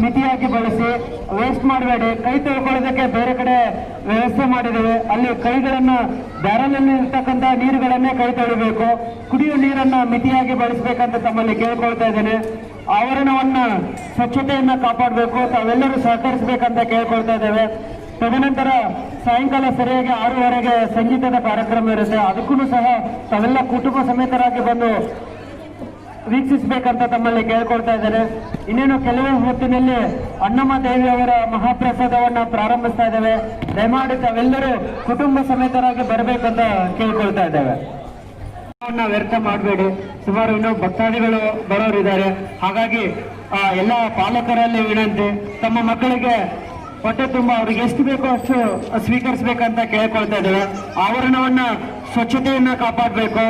ಮಿತಿಯಾಗಿ ಬಳಸಿ, ವೇಸ್ಟ್ ಮಾಡಬೇಡಿ. ಕೈ ತೊಳ್ಕೊಳ್ಳೋದಕ್ಕೆ ಬೇರೆ ಕಡೆ ವ್ಯವಸ್ಥೆ ಮಾಡಿದ್ದೇವೆ, ಅಲ್ಲಿ ಕೈಗಳನ್ನ ಬ್ಯಾರಲಲ್ಲಿ ಇರ್ತಕ್ಕಂಥ ನೀರುಗಳನ್ನೇ ಕೈ ತೊಳಿಬೇಕು. ಕುಡಿಯುವ ನೀರನ್ನ ಮಿತಿಯಾಗಿ ಬಳಸಬೇಕಂತ ತಮ್ಮಲ್ಲಿ ಕೇಳ್ಕೊಳ್ತಾ ಇದ್ದೇನೆ. ಆವರಣವನ್ನ ಸ್ವಚ್ಛತೆಯನ್ನ ಕಾಪಾಡಬೇಕು, ತಾವೆಲ್ಲರೂ ಸಹಕರಿಸಬೇಕಂತ ಕೇಳ್ಕೊಳ್ತಾ ಇದ್ದೇವೆ. ತದನಂತರ ಸಾಯಂಕಾಲ ಸರಿಯಾಗಿ 6:30ಗೆ ಸಂಗೀತದ ಕಾರ್ಯಕ್ರಮ ಇರುತ್ತೆ, ಅದಕ್ಕೂ ಸಹ ತಾವೆಲ್ಲ ಕುಟುಂಬ ಸಮೇತರಾಗಿ ಬಂದು ವೀಕ್ಷಿಸಬೇಕಂತ ತಮ್ಮಲ್ಲಿ ಕೇಳ್ಕೊಳ್ತಾ ಇದ್ದಾರೆ. ಇನ್ನೇನು ಕೆಲವೇ ಹೊತ್ತಿನಲ್ಲಿ ಅಣ್ಣಮ್ಮ ದೇವಿಯವರ ಮಹಾಪ್ರಸಾದವನ್ನ ಪ್ರಾರಂಭಿಸ್ತಾ ಇದ್ದೇವೆ. ದಯಮಾಡಿ ತಾವೆಲ್ಲರೂ ಕುಟುಂಬ ಸಮೇತರಾಗಿ ಬರಬೇಕಂತ ಕೇಳ್ಕೊಳ್ತಾ ಇದ್ದೇವೆ. ವ್ಯರ್ಥ ಮಾಡಬೇಡಿ, ಸುಮಾರು ಇನ್ನೂ ಭಕ್ತಾದಿಗಳು ಬರೋರಿದ್ದಾರೆ. ಹಾಗಾಗಿ ಎಲ್ಲ ಪಾಲಕರಲ್ಲಿ ವಿನಂತಿ, ತಮ್ಮ ಮಕ್ಕಳಿಗೆ ಹೊಟ್ಟೆ ತುಂಬ ಅವ್ರಿಗೆ ಎಷ್ಟು ಬೇಕೋ ಅಷ್ಟು ಸ್ವೀಕರಿಸಬೇಕಂತ ಕೇಳ್ಕೊಳ್ತಾ ಇದ್ದೇವೆ. ಆವರಣವನ್ನ ಸ್ವಚ್ಛತೆಯನ್ನ ಕಾಪಾಡಬೇಕು.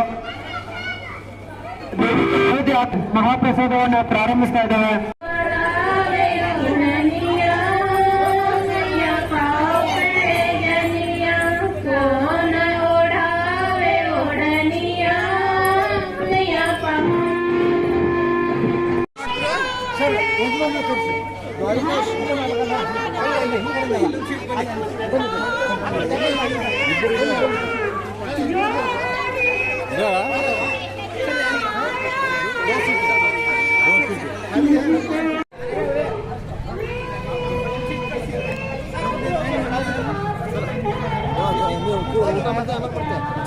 ಮಹಾಪ್ರಸಾದವನ್ನ ಪ್ರಾರಂಭಿಸ್ತಾ ಇದ್ದೇವೆ.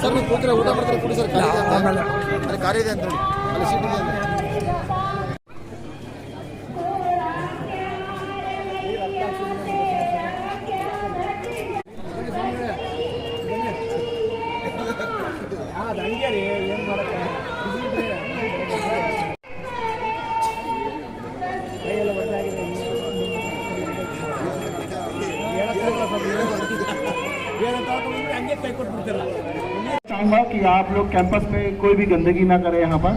ಸರ್ ನೀವು ಕೂತ್ರೆ ಊಟ ಮಾಡ್ತಾರೆ ಕೊಡಿ ಸರ್, ಅಲ್ಲಿ ಕಾರ್ಯ ಇದೆ ಅಂತ ಹೇಳಿ, ಅಲ್ಲಿ ಸೀಟ್ ಇದೆ ಅಂತ. चाहूँगा कि आप लोग कैंपस में कोई भी गंदगी ना करें। यहाँ पर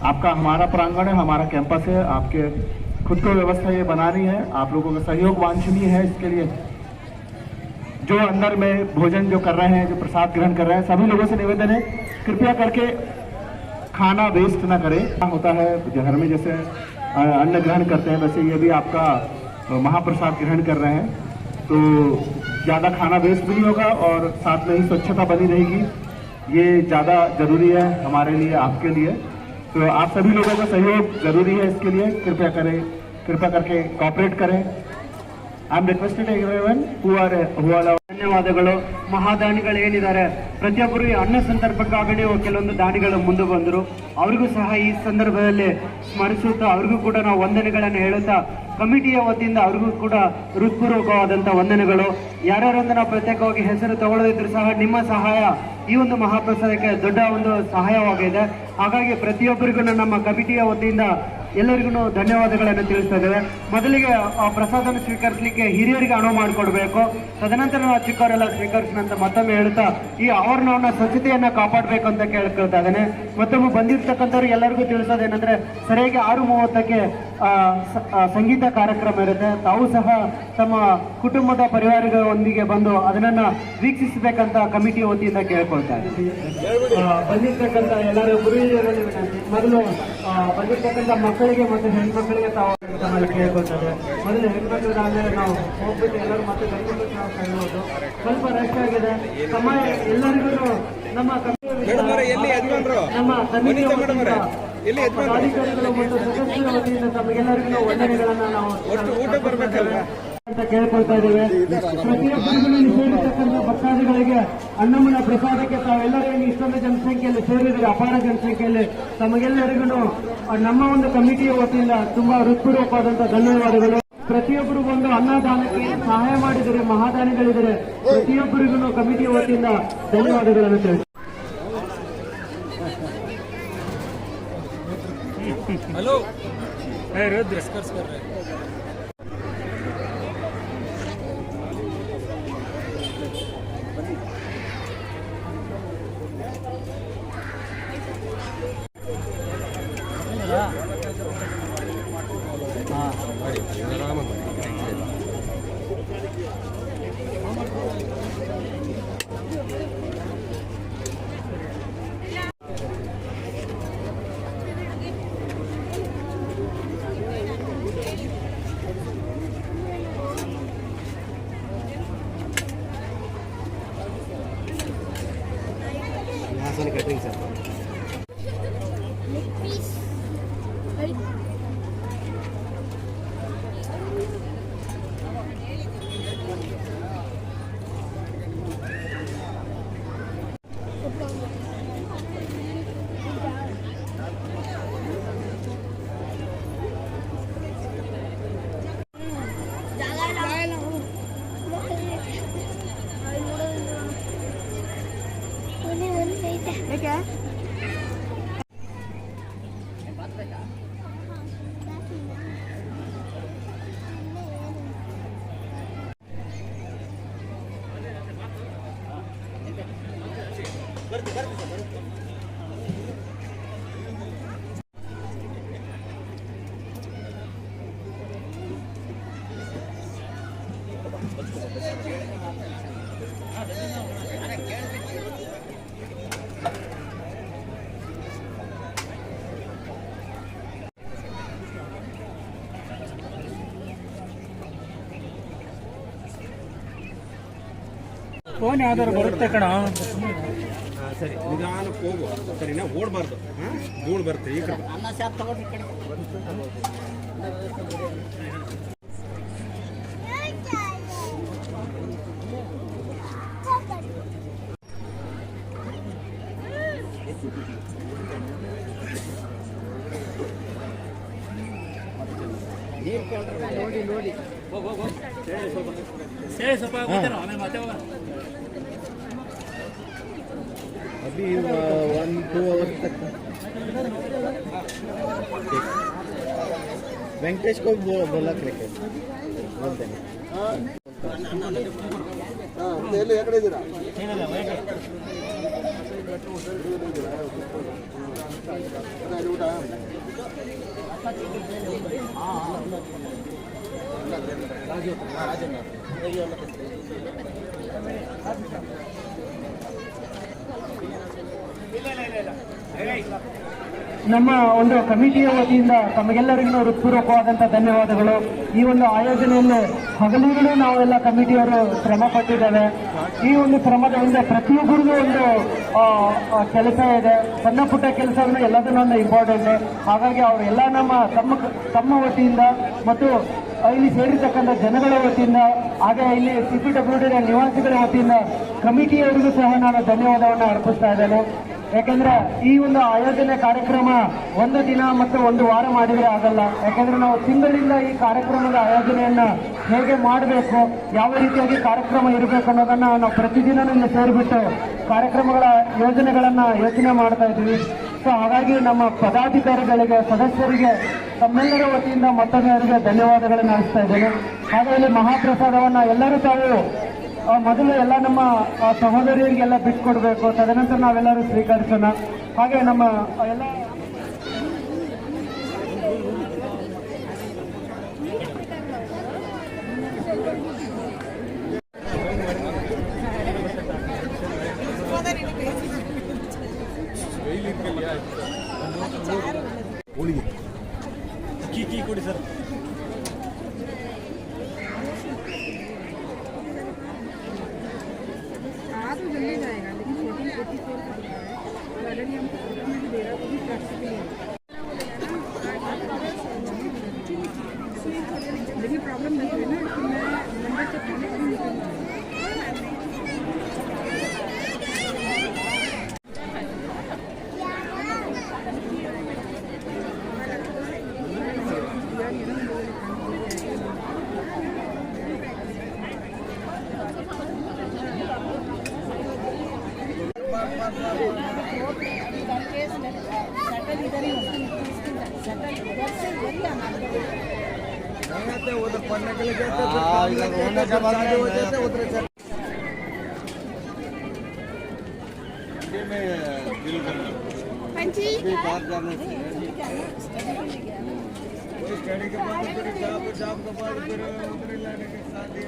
आपका हमारा प्रांगण है, हमारा कैंपस है, आपके खुद को व्यवस्था ये बनानी है। आप लोगों का सहयोग वांछनीय है। इसके लिए जो अंदर में भोजन जो कर रहे हैं, जो प्रसाद ग्रहण कर रहे हैं, सभी लोगों से निवेदन है कृपया करके खाना वेस्ट ना करें। होता है घर में जैसे अन्न ग्रहण करते हैं, वैसे ये भी आपका महाप्रसाद ग्रहण कर रहे हैं, तो ज़्यादा खाना वेस्ट भी नहीं होगा और साथ में ही स्वच्छता बनी रहेगी। ये ज़्यादा ज़रूरी है हमारे लिए, आपके लिए। तो आप सभी लोगों का सहयोग ज़रूरी है, इसके लिए कृपया करें, कृपया करके कोऑपरेट करें। I am requested everyone who are ಧನ್ಯವಾದಗಳು. ಮಹಾದಾನಿಗಳು ಏನಿದ್ದಾರೆ ಪ್ರತಿಯೊಬ್ಬರು ಈ ಅನ್ನ ಸಂದರ್ಭಕ್ಕಾಗಿ ಕೆಲವೊಂದು ದಾನಿಗಳು ಮುಂದೆ ಬಂದರು. ಅವರಿಗೂ ಸಹ ಈ ಸಂದರ್ಭದಲ್ಲಿ ಸ್ಮರಿಸುತ್ತಾ ಅವರಿಗೂ ಕೂಡ ನಾವು ವಂದನೆಗಳನ್ನು ಹೇಳುತ್ತಾ ಕಮಿಟಿಯ ವತಿಯಿಂದ ಅವ್ರಿಗೂ ಕೂಡ ಹೃತ್ಪೂರ್ವಕವಾದಂಥ ವಂದನೆಗಳು. ಯಾರ್ಯಾರೊಂದು ನಾವು ಪ್ರತ್ಯೇಕವಾಗಿ ಹೆಸರು ತಗೊಳ್ಳದಿದ್ರು ಸಹ ನಿಮ್ಮ ಸಹಾಯ ಈ ಒಂದು ಮಹಾಪ್ರಸಾದಕ್ಕೆ ದೊಡ್ಡ ಒಂದು ಸಹಾಯವಾಗಿದೆ. ಹಾಗಾಗಿ ಪ್ರತಿಯೊಬ್ಬರಿಗೂ ನಮ್ಮ ಕಮಿಟಿಯ ವತಿಯಿಂದ ಎಲ್ಲರಿಗೂ ಧನ್ಯವಾದಗಳನ್ನು ತಿಳಿಸ್ತಾ ಇದ್ದೇವೆ. ಮೊದಲಿಗೆ ಆ ಪ್ರಸಾದವನ್ನು ಸ್ವೀಕರಿಸಲಿಕ್ಕೆ ಹಿರಿಯರಿಗೆ ಅನುವು ಮಾಡಿಕೊಡ್ಬೇಕು, ತದನಂತರ ನಾವು ಚಿಕ್ಕವರೆಲ್ಲ ಸ್ವೀಕರಿಸಿದಂತ ಮತ್ತೊಮ್ಮೆ ಹೇಳ್ತಾ ಈ ಆವರಣವನ್ನು ಸ್ವಚ್ಛತೆಯನ್ನ ಕಾಪಾಡಬೇಕು ಅಂತ ಕೇಳ್ಕೊಳ್ತಾ ಇದ್ದೇನೆ. ಮತ್ತೊಮ್ಮೆ ಬಂದಿರ್ತಕ್ಕಂಥವ್ರಿಗೆ ಎಲ್ಲರಿಗೂ ತಿಳಿಸೋದೇನೆಂದ್ರೆ ಸರಿಯಾಗಿ 6:30ಕ್ಕೆ ಸಂಗೀತ ಕಾರ್ಯಕ್ರಮ ಇರುತ್ತೆ. ತಾವು ಸಹ ತಮ್ಮ ಕುಟುಂಬದ ಪರಿವಾರಗಳೊಂದಿಗೆ ಬಂದು ಅದನ್ನ ವೀಕ್ಷಿಸಬೇಕಂತ ಕಮಿಟಿ ವತಿಯಿಂದ ಕೇಳ್ಕೊಳ್ತಾ ಇದ್ದೀನಿ. ಬಂದಿರ್ತಕ್ಕಂಥ ಎಲ್ಲರೂ ಗುರುಹಿರಿಯರಲ್ಲಿ ವಿನಂತಿ, ಮೊದಲು ಬಂದಿರ್ತಕ್ಕಂಥ ಮಕ್ಕಳಿಗೆ ಮತ್ತು ಹೆಣ್ಮಕ್ಳಿಗೆ ತಾವು ಕೇಳ್ಕೊಳ್ತಾರೆ. ಮೊದಲು ಹೆಣ್ಮಕ್ಳಿಗಾದ್ಮೇಲೆ ನಾವು ಹೋಗ್ಬಿಟ್ಟು ಎಲ್ಲರೂ ಮತ್ತೆ ಗಂಡು ನಾವು ಕರೆಯೋದು. ಸ್ವಲ್ಪ ರಶ್ ಆಗಿದೆ, ಸಮಯ ಎಲ್ಲರಿಗೂ ನಮ್ಮ ಅಧಿಕಾರಿಗಳು ಮತ್ತು ಸದಸ್ಯರ ವತಿಯಿಂದ ತಮಗೆಲ್ಲರಿಗೂ ವಂದನೆಗಳನ್ನ ನಾವು ಅಂತ ಕೇಳ್ಕೊಳ್ತಾ ಇದ್ದೇವೆ. ಪ್ರತಿಯೊಬ್ಬರಿಗೂ ಸೇರಿರ್ತಕ್ಕಂಥ ಭಕ್ತಾದಿಗಳಿಗೆ ಅಣ್ಣಮ್ಮನ ಪ್ರಸಾದಕ್ಕೆ ತಾವೆಲ್ಲರೂ ಇಷ್ಟೊಂದು ಜನಸಂಖ್ಯೆಯಲ್ಲಿ ಸೇರಿದರೆ, ಅಪಾರ ಜನಸಂಖ್ಯೆಯಲ್ಲಿ ತಮಗೆಲ್ಲರಿಗೂ ನಮ್ಮ ಒಂದು ಕಮಿಟಿಯ ವತಿಯಿಂದ ತುಂಬಾ ಹೃತ್ಪೂರ್ವಕವಾದಂತಹ ಧನ್ಯವಾದಗಳು. ಪ್ರತಿಯೊಬ್ಬರಿಗೂ ಒಂದು ಅನ್ನದಾನಕ್ಕೆ ಸಹಾಯ ಮಾಡಿದರೆ ಮಹಾದಾನಿಗಳಿದ್ದಾರೆ, ಪ್ರತಿಯೊಬ್ಬರಿಗೂ ಕಮಿಟಿಯ ವತಿಯಿಂದ ಧನ್ಯವಾದಗಳನ್ನು ತಿಳಿಸಿ. हेलो रुद्र कर रहे Panasonic catering sir. ಫೋನ್ ಯಾವ್ದಾರು ಬರುತ್ತೆ ಕಣ. ಸರಿ ನಿಧಾನಕ್ಕೆ ಹೋಗು ಸರಿನಾ, ಓಡಬಾರ್ದು. ಧೂಳು ಬರುತ್ತೆ ಈ ಕಡೆ. ನೋಡಿ ನೋಡಿ ಸ್ವಲ್ಪ ಆಮೇಲೆ ಮತ್ತೆ ಹೋಗ. अभी 1-2 आवर्स तक वेंकटेश को बोला क्रिकेट बोलते हैं. ಎಲ್ಲಿ ಎಕಡೆ ಇದ್ದೀರಾ? ಊಟ ನಮ್ಮ ಒಂದು ಕಮಿಟಿಯ ವತಿಯಿಂದ ತಮಗೆಲ್ಲರಿಗೂ ಹೃತ್ಪೂರ್ವಕವಾದಂಥ ಧನ್ಯವಾದಗಳು. ಈ ಒಂದು ಆಯೋಜನೆಯಲ್ಲಿ ಹಗಲಿರುಳು ನಾವೆಲ್ಲ ಕಮಿಟಿಯವರು ಶ್ರಮ ಪಟ್ಟಿದ್ದೇವೆ. ಈ ಒಂದು ಶ್ರಮದ ಹಿಂದೆ ಪ್ರತಿಯೊಬ್ಬರಿಗೂ ಒಂದು ಕೆಲಸ ಇದೆ. ಸಣ್ಣ ಪುಟ್ಟ ಕೆಲಸವನ್ನು ಎಲ್ಲದನ್ನೂ ಒಂದು ಇಂಪಾರ್ಟೆಂಟ್. ಹಾಗಾಗಿ ಅವರೆಲ್ಲ ತಮ್ಮ ವತಿಯಿಂದ ಮತ್ತು ಇಲ್ಲಿ ಸೇರಿರ್ತಕ್ಕಂಥ ಜನಗಳ ವತಿಯಿಂದ ಹಾಗೆ ಇಲ್ಲಿ CPWD ನಿವಾಸಿಗಳ ವತಿಯಿಂದ ಕಮಿಟಿಯವರಿಗೂ ಸಹ ನಾನು ಧನ್ಯವಾದವನ್ನು ಅರ್ಪಿಸ್ತಾ ಇದ್ದೇನೆ. ಯಾಕಂದ್ರೆ ಈ ಒಂದು ಆಯೋಜನೆ ಕಾರ್ಯಕ್ರಮ ಒಂದು ದಿನ ಮತ್ತು ಒಂದು ವಾರ ಮಾಡಿದ್ರೆ ಆಗಲ್ಲ. ಯಾಕಂದ್ರೆ ನಾವು ತಿಂಗಳಿಂದ ಈ ಕಾರ್ಯಕ್ರಮದ ಆಯೋಜನೆಯನ್ನ ಹೇಗೆ ಮಾಡಬೇಕು, ಯಾವ ರೀತಿಯಾಗಿ ಕಾರ್ಯಕ್ರಮ ಇರಬೇಕು ಅನ್ನೋದನ್ನ ನಾವು ಪ್ರತಿದಿನ ಇಲ್ಲಿ ಸೇರಿಬಿಟ್ಟು ಕಾರ್ಯಕ್ರಮಗಳ ಯೋಜನೆಗಳನ್ನ ಯೋಚನೆ ಮಾಡ್ತಾ ಇದ್ದೀವಿ. ಸೊ ಹಾಗಾಗಿ ನಮ್ಮ ಪದಾಧಿಕಾರಿಗಳಿಗೆ, ಸದಸ್ಯರಿಗೆ ತಮ್ಮೆಲ್ಲರ ವತಿಯಿಂದ ಮತ್ತೊಮ್ಮೆ ಅವರಿಗೆ ಧನ್ಯವಾದಗಳನ್ನು ಅರ್ಪಿಸ್ತಾ ಇದ್ದೇನೆ. ಹಾಗೆ ಇಲ್ಲಿ ಮಹಾಪ್ರಸಾದವನ್ನ ಎಲ್ಲರೂ ತಾವು ಮೊದಲು ಎಲ್ಲ ನಮ್ಮ ಸಹೋದರಿಯರಿಗೆಲ್ಲ ಬಿಟ್ಕೊಡ್ಬೇಕು, ತದನಂತರ ನಾವೆಲ್ಲರೂ ಸ್ವೀಕರಿಸೋಣ. ಹಾಗೆ ನಮ್ಮ ಎಲ್ಲ ಕೀ ಕೊಡಿ ಸರ್. जल्दी जाएगा लेकिन 1484 का दिखा है और ऑलरेडी हमको फोटो में भी दे रहा है, तो भी प्लास्टिक नहीं है. लेकिन प्रॉब्लम नहीं है ना कि मैं नंबर चेक करने के लिए निकल उधर पढ़ने के लिए जाते बात करने से स्टडी के बाद फिर जॉब के बाद फिर उधर लाने के साथ ही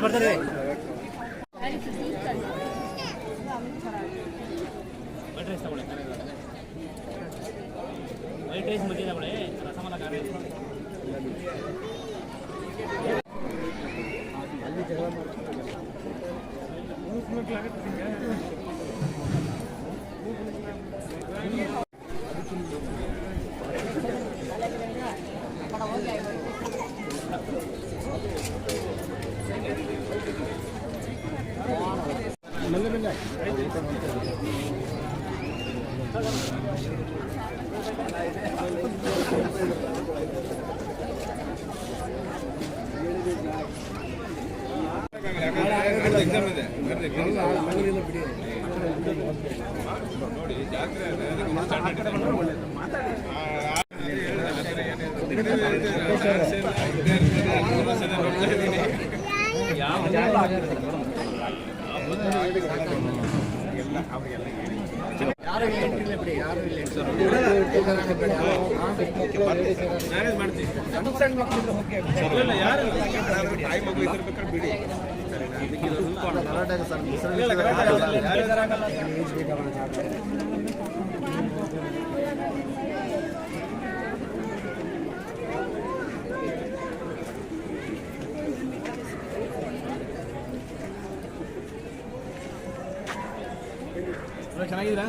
ಬರ್ತಾರೆ ವೈಟ್ ರೈಸ್ ಮಧ್ಯ ತಗೊಳ್ಳಿ ರಸಮಲ ಖಾರ ಚೆನ್ನಾಗಿದ್ದೀರಾ?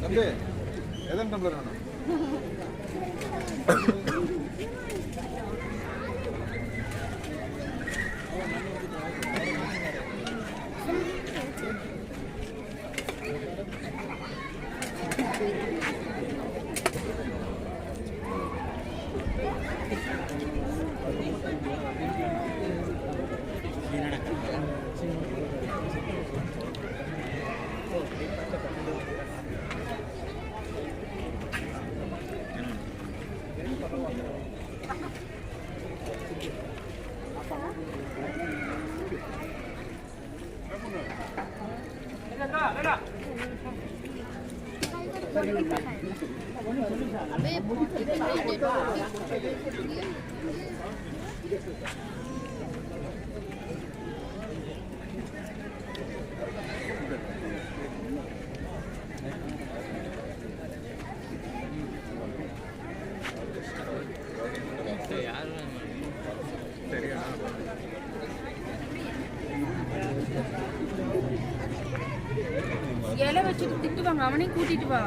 ತಂದೆ ಎದನ್ ಟಂಬ್ಲರ್ ಅಣ್ಣ இலை வச்சுட்டு திட்டுவாங்க, அவனையும் கூட்டிட்டு வா.